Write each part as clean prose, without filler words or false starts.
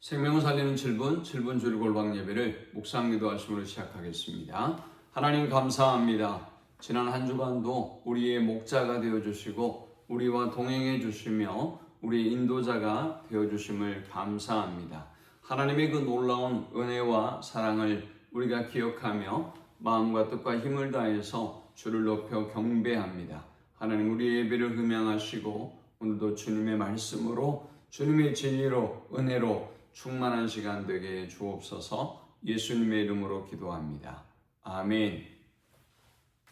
생명을 살리는 7분 주일 골방 예배를 묵상 기도하심으로 시작하겠습니다. 하나님 감사합니다. 지난 한 주간도 우리의 목자가 되어주시고 우리와 동행해 주시며 우리의 인도자가 되어주심을 감사합니다. 하나님의 그 놀라운 은혜와 사랑을 우리가 기억하며 마음과 뜻과 힘을 다해서 주를 높여 경배합니다. 하나님 우리의 예배를 흠양하시고 오늘도 주님의 말씀으로 주님의 진리로 은혜로 충만한 시간 되게 주옵소서. 예수님의 이름으로 기도합니다. 아멘.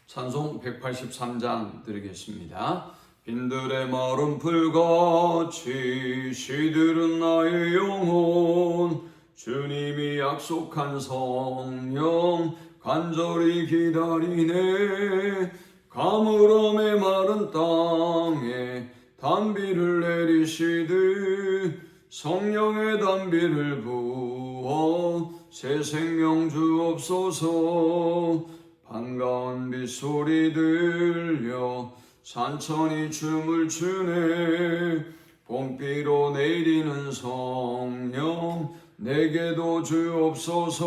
찬송 183장 드리겠습니다. 빈들의 마른 풀같이 시들은 나의 영혼, 주님이 약속한 성령 간절히 기다리네. 가물음의 마른 땅에 단비를 내리시듯 성령의 단비를 부어 새 생명 주옵소서. 반가운 빗소리 들려 산천이 춤을 추네. 봄비로 내리는 성령 내게도 주옵소서.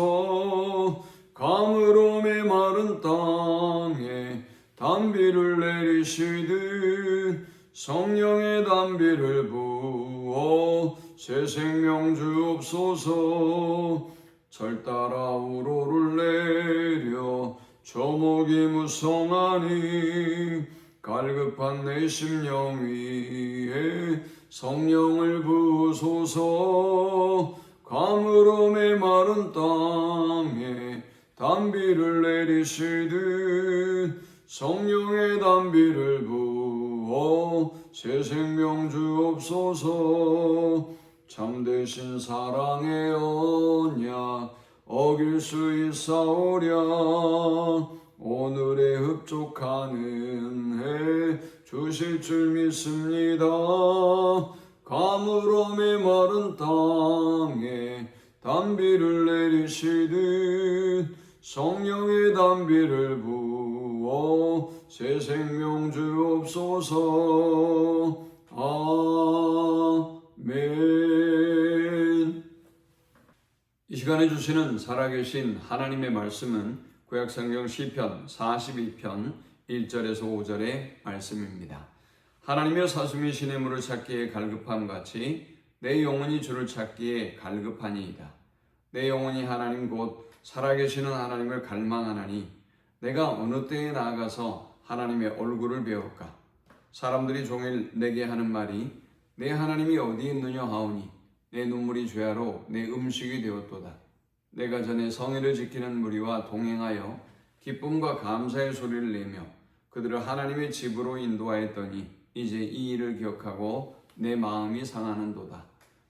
가물음의 마른 땅에 단비를 내리시듯 성령의 단비를 부어 새 생명 주옵소서. 절 따라 우로를 내려 조목이 무성하니 갈급한 내 심령 위에 성령을 부으소서. 가물음의 마른 땅에 단비를 내리시듯 성령의 단비를 부어 새 생명 주옵소서. 참되신 사랑의 언약 어길 수 있사오랴. 오늘의 흡족한 은혜 주실 줄 믿습니다. 가물음의 마른 땅에 단비를 내리시듯 성령의 단비를 부어 새 생명 주옵소서. 아멘. 이 시간에 주시는 살아계신 하나님의 말씀은 구약성경 시편 42편 1절에서 5절의 말씀입니다. 하나님의 사슴이 시냇물을 찾기에 갈급함같이 내 영혼이 주를 찾기에 갈급하니이다. 내 영혼이 하나님 곧 살아계시는 하나님을 갈망하나니 내가 어느 때에 나아가서 하나님의 얼굴을 배울까. 사람들이 종일 내게 하는 말이 내 하나님이 어디 있느냐 하오니 내 눈물이 죄하로 내 음식이 되었도다. 내가 전에 성회를 지키는 무리와 동행하여 기쁨과 감사의 소리를 내며 그들을 하나님의 집으로 인도하였더니 이제 이 일을 기억하고 내 마음이 상하는도다.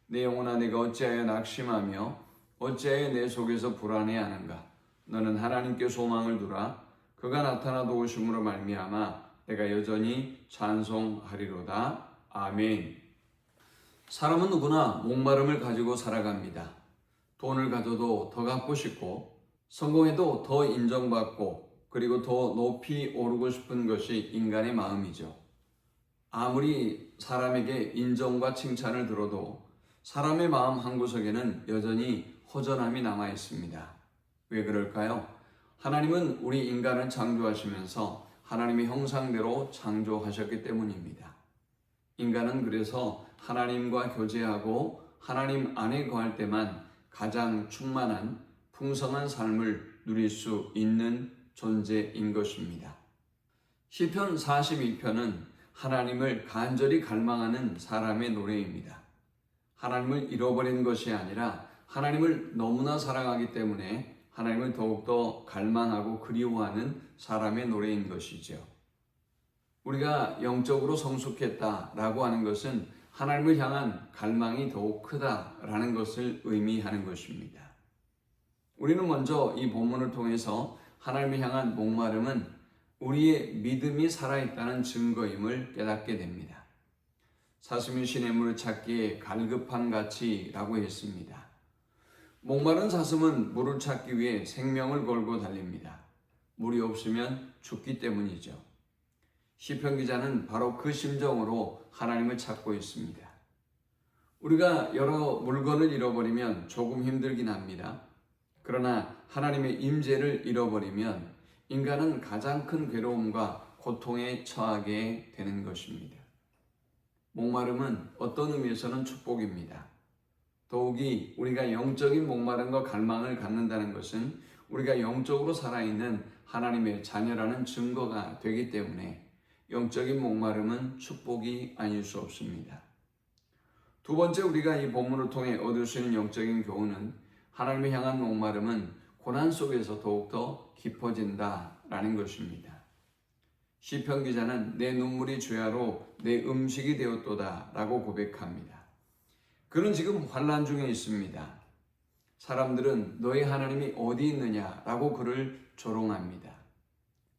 내 영혼아 내가 어찌하여 낙심하며 어찌하여 내 속에서 불안해하는가. 너는 하나님께 소망을 두라. 그가 나타나 도우심으로 말미암아 내가 여전히 찬송하리로다. 아멘. 사람은 누구나 목마름을 가지고 살아갑니다. 돈을 가져도 더 갖고 싶고 성공해도 더 인정받고 그리고 더 높이 오르고 싶은 것이 인간의 마음이죠. 아무리 사람에게 인정과 칭찬을 들어도 사람의 마음 한구석에는 여전히 허전함이 남아 있습니다. 왜 그럴까요? 하나님은 우리 인간을 창조하시면서 하나님의 형상대로 창조하셨기 때문입니다. 인간은 그래서 하나님과 교제하고 하나님 안에 거할 때만 가장 충만한 풍성한 삶을 누릴 수 있는 존재인 것입니다. 시편 42편은 하나님을 간절히 갈망하는 사람의 노래입니다. 하나님을 잃어버린 것이 아니라 하나님을 너무나 사랑하기 때문에 하나님을 더욱더 갈망하고 그리워하는 사람의 노래인 것이죠. 우리가 영적으로 성숙했다라고 하는 것은 하나님을 향한 갈망이 더욱 크다라는 것을 의미하는 것입니다. 우리는 먼저 이 본문을 통해서 하나님을 향한 목마름은 우리의 믿음이 살아있다는 증거임을 깨닫게 됩니다. 사슴이 시냇물을 찾기에 갈급함같이 라고 했습니다. 목마른 사슴은 물을 찾기 위해 생명을 걸고 달립니다. 물이 없으면 죽기 때문이죠. 시편 기자는 바로 그 심정으로 하나님을 찾고 있습니다. 우리가 여러 물건을 잃어버리면 조금 힘들긴 합니다. 그러나 하나님의 임재를 잃어버리면 인간은 가장 큰 괴로움과 고통에 처하게 되는 것입니다. 목마름은 어떤 의미에서는 축복입니다. 더욱이 우리가 영적인 목마름과 갈망을 갖는다는 것은 우리가 영적으로 살아있는 하나님의 자녀라는 증거가 되기 때문에 영적인 목마름은 축복이 아닐 수 없습니다. 두 번째, 우리가 이 본문을 통해 얻을 수 있는 영적인 교훈은 하나님을 향한 목마름은 고난 속에서 더욱더 깊어진다라는 것입니다. 시편 기자는 내 눈물이 주야로 내 음식이 되었도다 라고 고백합니다. 그는 지금 환난 중에 있습니다. 사람들은 너희 하나님이 어디 있느냐 라고 그를 조롱합니다.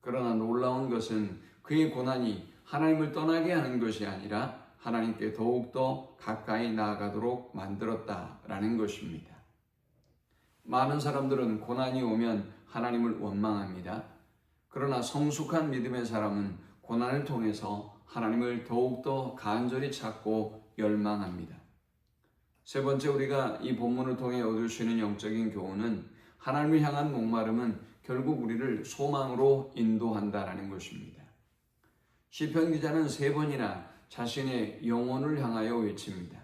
그러나 놀라운 것은 그의 고난이 하나님을 떠나게 하는 것이 아니라 하나님께 더욱더 가까이 나아가도록 만들었다라는 것입니다. 많은 사람들은 고난이 오면 하나님을 원망합니다. 그러나 성숙한 믿음의 사람은 고난을 통해서 하나님을 더욱더 간절히 찾고 열망합니다. 세 번째, 우리가 이 본문을 통해 얻을 수 있는 영적인 교훈은 하나님을 향한 목마름은 결국 우리를 소망으로 인도한다라는 것입니다. 시편 기자는 3번이나 자신의 영혼을 향하여 외칩니다.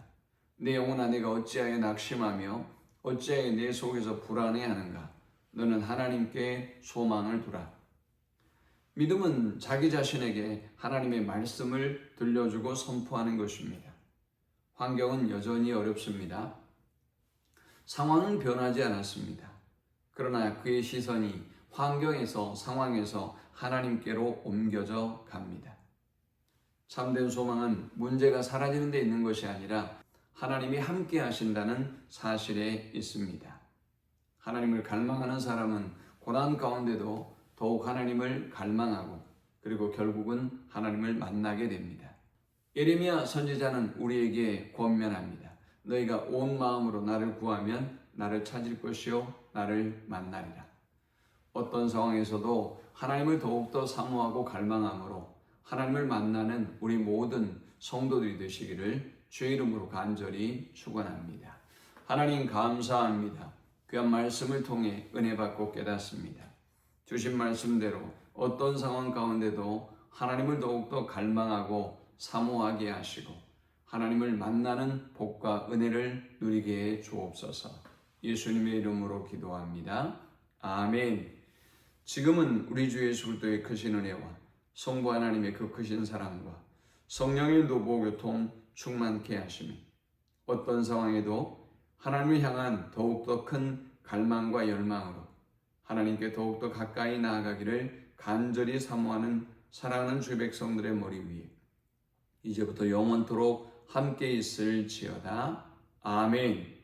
내 영혼아, 내가 어찌하여 낙심하며 어찌하여 내 속에서 불안해하는가? 너는 하나님께 소망을 두라. 믿음은 자기 자신에게 하나님의 말씀을 들려주고 선포하는 것입니다. 환경은 여전히 어렵습니다. 상황은 변하지 않았습니다. 그러나 그의 시선이 환경에서, 상황에서 하나님께로 옮겨져 갑니다. 참된 소망은 문제가 사라지는 데 있는 것이 아니라 하나님이 함께 하신다는 사실에 있습니다. 하나님을 갈망하는 사람은 고난 가운데도 더욱 하나님을 갈망하고 그리고 결국은 하나님을 만나게 됩니다. 예레미야 선지자는 우리에게 권면합니다. 너희가 온 마음으로 나를 구하면 나를 찾을 것이요 나를 만나리라. 어떤 상황에서도 하나님을 더욱더 사모하고 갈망함으로 하나님을 만나는 우리 모든 성도들이 되시기를 주의 이름으로 간절히 축원합니다. 하나님 감사합니다. 귀한 말씀을 통해 은혜 받고 깨닫습니다. 주신 말씀대로 어떤 상황 가운데도 하나님을 더욱더 갈망하고 사모하게 하시고 하나님을 만나는 복과 은혜를 누리게 해 주옵소서. 예수님의 이름으로 기도합니다. 아멘. 지금은 우리 주 예수 그리스도의 크신 은혜와 성부 하나님의 그 크신 사랑과 성령의 노보교통 충만케 하시며 어떤 상황에도 하나님을 향한 더욱더 큰 갈망과 열망으로 하나님께 더욱더 가까이 나아가기를 간절히 사모하는 사랑하는 주의 백성들의 머리 위에 이제부터 영원토록 함께 있을지어다. 아멘.